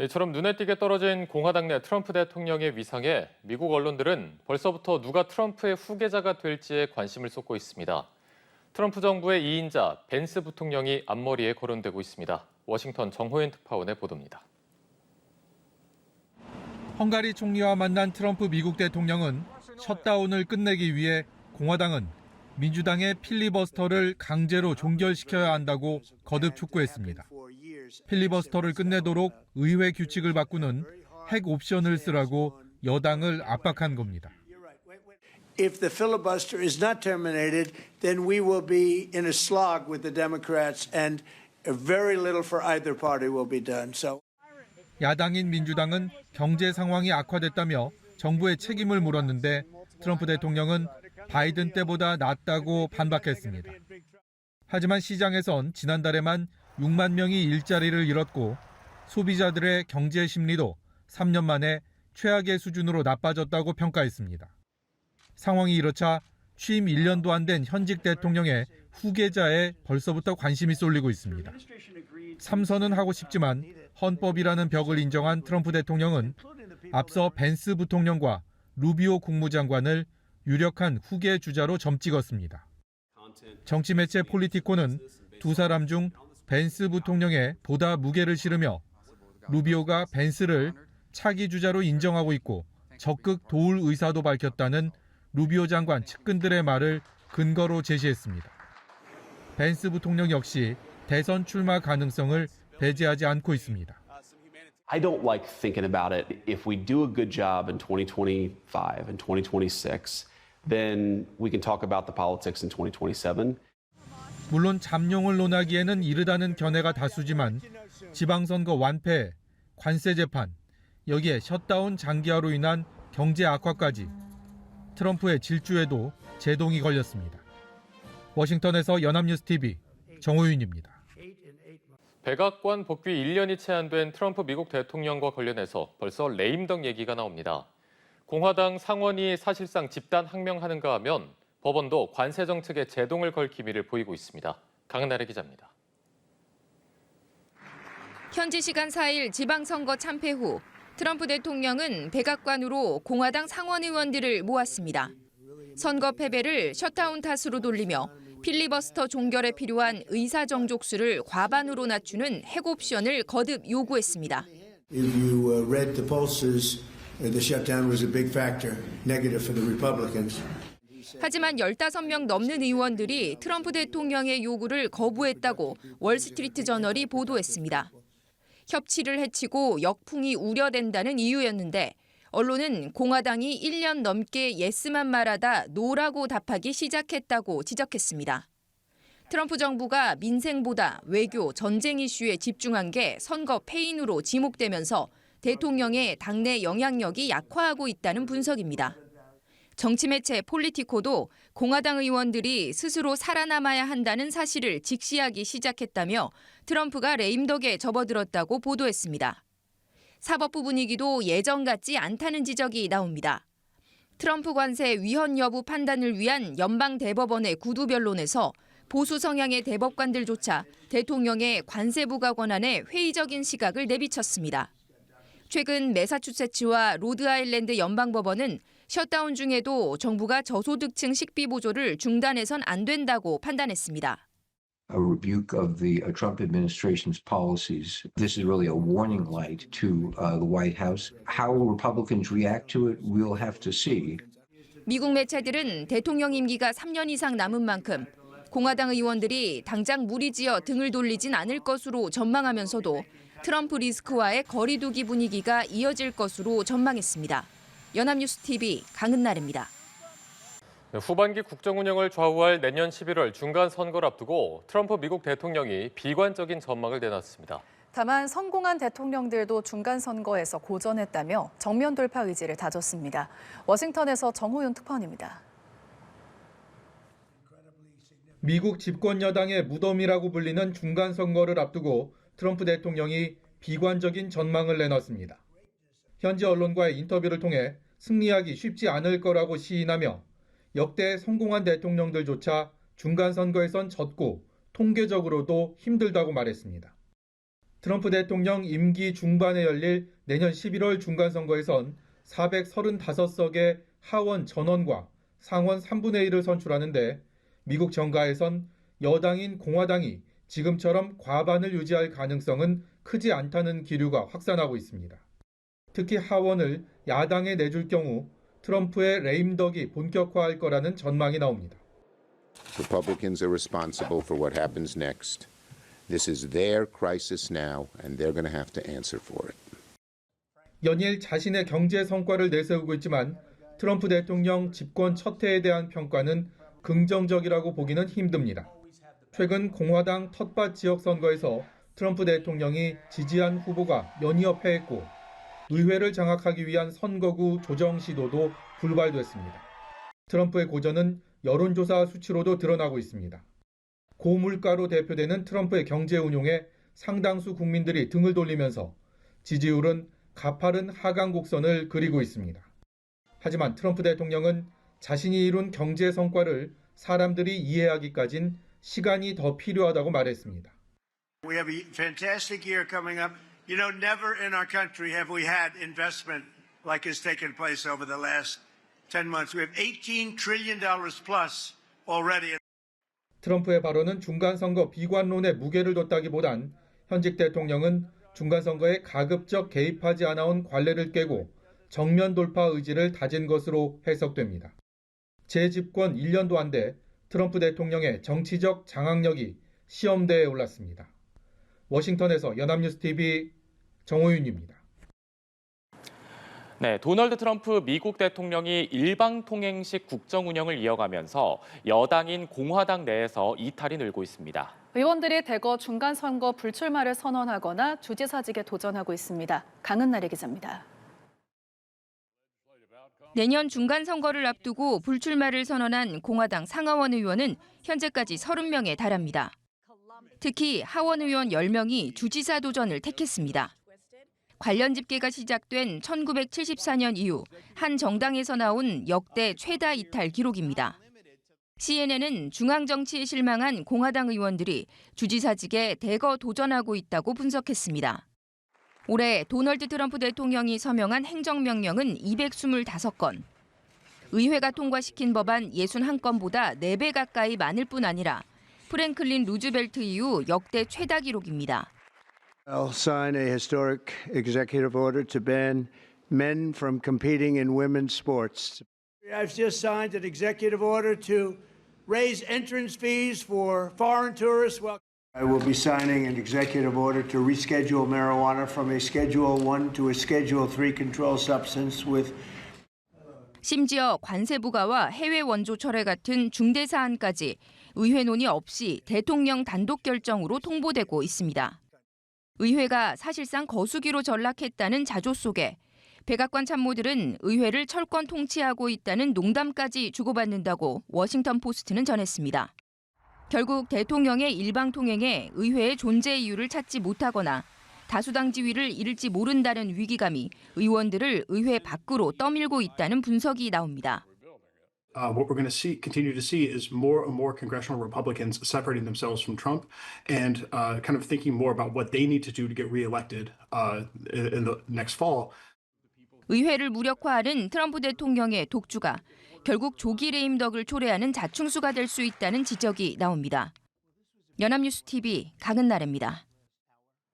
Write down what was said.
이처럼 눈에 띄게 떨어진 공화당 내 트럼프 대통령의 위상에 미국 언론들은 벌써부터 누가 트럼프의 후계자가 될지에 관심을 쏟고 있습니다. 트럼프 정부의 2인자 벤스 부통령이 앞머리에 거론되고 있습니다. 워싱턴 정호연 특파원의 보도입니다. 헝가리 총리와 만난 트럼프 미국 대통령은 셧다운을 끝내기 위해 공화당은 민주당의 필리버스터를 강제로 종결시켜야 한다고 거듭 촉구했습니다. 필리버스터를 끝내도록 의회 규칙을 바꾸는 핵 옵션을 쓰라고 여당을 압박한 겁니다. If the filibuster is not terminated, then we will be in a slog with the Democrats and very little for either party will be done. So 야당인 민주당은 경제 상황이 악화됐다며 정부의 책임을 물었는데 트럼프 대통령은 바이든 때보다 낫다고 반박했습니다. 하지만 시장에선 지난달에만 6만 명이 일자리를 잃었고 소비자들의 경제 심리도 3년 만에 최악의 수준으로 나빠졌다고 평가했습니다. 상황이 이렇자 취임 1년도 안 된 현직 대통령의 후계자에 벌써부터 관심이 쏠리고 있습니다. 3선은 하고 싶지만 헌법이라는 벽을 인정한 트럼프 대통령은 앞서 벤스 부통령과 루비오 국무장관을 유력한 후계 주자로 점찍었습니다. 정치 매체 폴리티코는 두 사람 중 벤스 부통령에 보다 무게를 실으며 루비오가 벤스를 차기 주자로 인정하고 있고 적극 도울 의사도 밝혔다는 루비오 장관 측근들의 말을 근거로 제시했습니다. 벤스 부통령 역시 대선 출마 가능성을 배제하지 않고 있습니다. I don't like thinking about it. If we do a good job in 2025 and 2026, then we can talk about the politics in 2027. 물론 잠룡을 논하기에는 이르다는 견해가 다수지만 지방선거 완패, 관세 재판, 여기에 셧다운 장기화로 인한 경제 악화까지 트럼프의 질주에도 제동이 걸렸습니다. 워싱턴에서 연합뉴스TV 정호윤입니다. 백악관 복귀 1년이 채 안 된 트럼프 미국 대통령과 관련해서 벌써 레임덕 얘기가 나옵니다. 공화당 상원이 사실상 집단 항명하는가 하면 법원도 관세 정책에 제동을 걸 기미를 보이고 있습니다. 강은나래 기자입니다. 현지 시간 4일 지방선거 참패 후 트럼프 대통령은 백악관으로 공화당 상원 의원들을 모았습니다. 선거 패배를 셧다운 탓으로 돌리며 필리버스터 종결에 필요한 의사 정족수를 과반으로 낮추는 핵 옵션을 거듭 요구했습니다. if you read the pollsters, the shutdown was a big factor, negative for the Republicans. 하지만 15명 넘는 의원들이 트럼프 대통령의 요구를 거부했다고 월스트리트 저널이 보도했습니다. 협치를 해치고 역풍이 우려된다는 이유였는데 언론은 공화당이 1년 넘게 예스만 말하다 노라고 답하기 시작했다고 지적했습니다. 트럼프 정부가 민생보다 외교, 전쟁 이슈에 집중한 게 선거 패인으로 지목되면서 대통령의 당내 영향력이 약화하고 있다는 분석입니다. 정치 매체 폴리티코도 공화당 의원들이 스스로 살아남아야 한다는 사실을 직시하기 시작했다며 트럼프가 레임덕에 접어들었다고 보도했습니다. 사법부 분위기도 예전 같지 않다는 지적이 나옵니다. 트럼프 관세 위헌 여부 판단을 위한 연방 대법원의 구두 변론에서 보수 성향의 대법관들조차 대통령의 관세 부과 권한에 회의적인 시각을 내비쳤습니다. 최근 매사추세츠와 로드아일랜드 연방법원은 셧다운 중에도 정부가 저소득층 식비 보조를 중단해선 안 된다고 판단했습니다. A rebuke of the Trump administration's policies. This is really a warning light to the White House. How Republicans react to it, we'll have to see. 미국 매체들은 대통령 임기가 3년 이상 남은 만큼 공화당 의원들이 당장 무리지어 등을 돌리진 않을 것으로 전망하면서도 트럼프 리스크와의 거리두기 분위기가 이어질 것으로 전망했습니다. 연합뉴스TV 강은나래입니다. 후반기 국정 운영을 좌우할 내년 11월 중간 선거를 앞두고 트럼프 미국 대통령이 비관적인 전망을 내놨습니다. 다만 성공한 대통령들도 중간 선거에서 고전했다며 정면 돌파 의지를 다졌습니다. 워싱턴에서 정호윤 특파원입니다. 미국 집권 여당의 무덤이라고 불리는 중간 선거를 앞두고 트럼프 대통령이 비관적인 전망을 내놨습니다. 현지 언론과의 인터뷰를 통해 승리하기 쉽지 않을 거라고 시인하며 역대 성공한 대통령들조차 중간 선거에선 졌고 통계적으로도 힘들다고 말했습니다. 트럼프 대통령 임기 중반에 열릴 내년 11월 중간선거에선 435석의 하원 전원과 상원 3분의 1을 선출하는데 미국 정가에선 여당인 공화당이 지금처럼 과반을 유지할 가능성은 크지 않다는 기류가 확산하고 있습니다. 특히 하원을 야당에 내줄 경우 트럼프의 레임덕이 본격화할 거라는 전망이 나옵니다. Republicans are responsible for what happens next. This is their crisis now, and they're going to have to answer for it. 연일 자신의 경제 성과를 내세우고 있지만 트럼프 대통령 집권 첫 해에 대한 평가는 긍정적이라고 보기는 힘듭니다. 최근 공화당 텃밭 지역 선거에서 트럼프 대통령이 지지한 후보가 연이어 패했고 의회를 장악하기 위한 선거구 조정 시도도 불발됐습니다. 트럼프의 고전은 여론조사 수치로도 드러나고 있습니다. 고물가로 대표되는 트럼프의 경제 운용에 상당수 국민들이 등을 돌리면서 지지율은 가파른 하강 곡선을 그리고 있습니다. 하지만 트럼프 대통령은 자신이 이룬 경제 성과를 사람들이 이해하기까진 시간이 더 필요하다고 말했습니다. We have a fantastic year coming up. You know, never in our country have we had investment like has taken place over the last 10 months. We have $18 trillion plus already. 트럼프의 발언은 중간선거 비관론에 무게를 뒀다기보단 현직 대통령은 중간선거에 가급적 개입하지 않아온 관례를 깨고 정면 돌파 의지를 다진 것으로 해석됩니다. 재집권 1년도 안 돼 트럼프 대통령의 정치적 장악력이 시험대에 올랐습니다. 워싱턴에서 연합뉴스TV 정호윤입니다. 네, 도널드 트럼프 미국 대통령이 일방통행식 국정 운영을 이어가면서 여당인 공화당 내에서 이탈이 늘고 있습니다. 의원들이 대거 중간선거 불출마를 선언하거나 주지사직에 도전하고 있습니다. 강은나래 기자입니다. 내년 중간선거를 앞두고 불출마를 선언한 공화당 상하원 의원은 현재까지 30명에 달합니다. 특히 하원 의원 10명이 주지사 도전을 택했습니다. 관련 집계가 시작된 1974년 이후 한 정당에서 나온 역대 최다 이탈 기록입니다. CNN은 중앙 정치에 실망한 공화당 의원들이 주지사직에 대거 도전하고 있다고 분석했습니다. 올해 도널드 트럼프 대통령이 서명한 행정명령은 225건. 의회가 통과시킨 법안 61건보다 4배 가까이 많을 뿐 아니라 프랭클린 루즈벨트 이후 역대 최다 기록입니다. I'll sign a historic executive order to ban men from competing in women's sports. I've just signed an executive order to raise entrance fees for foreign tourists. I will be signing an executive order to reschedule marijuana from a Schedule 1 to a Schedule 3 controlled substance with 심지어 관세 부과와 해외 원조 철회 같은 중대 사안까지 의회 논의 없이 대통령 단독 결정으로 통보되고 있습니다. 의회가 사실상 거수기로 전락했다는 자조 속에 백악관 참모들은 의회를 철권 통치하고 있다는 농담까지 주고받는다고 워싱턴 포스트는 전했습니다. 결국 대통령의 일방통행에 의회의 존재 이유를 찾지 못하거나 다수당 지위를 잃을지 모른다는 위기감이 의원들을 의회 밖으로 떠밀고 있다는 분석이 나옵니다. What we're going to continue to see is more and more congressional Republicans separating themselves from Trump and kind of thinking more about what they need to do to get reelected in the next fall. 의회를 무력화하는 트럼프 대통령의 독주가 결국 조기 레임덕을 초래하는 자충수가 될 수 있다는 지적이 나옵니다. 연합뉴스TV 강은나래입니다.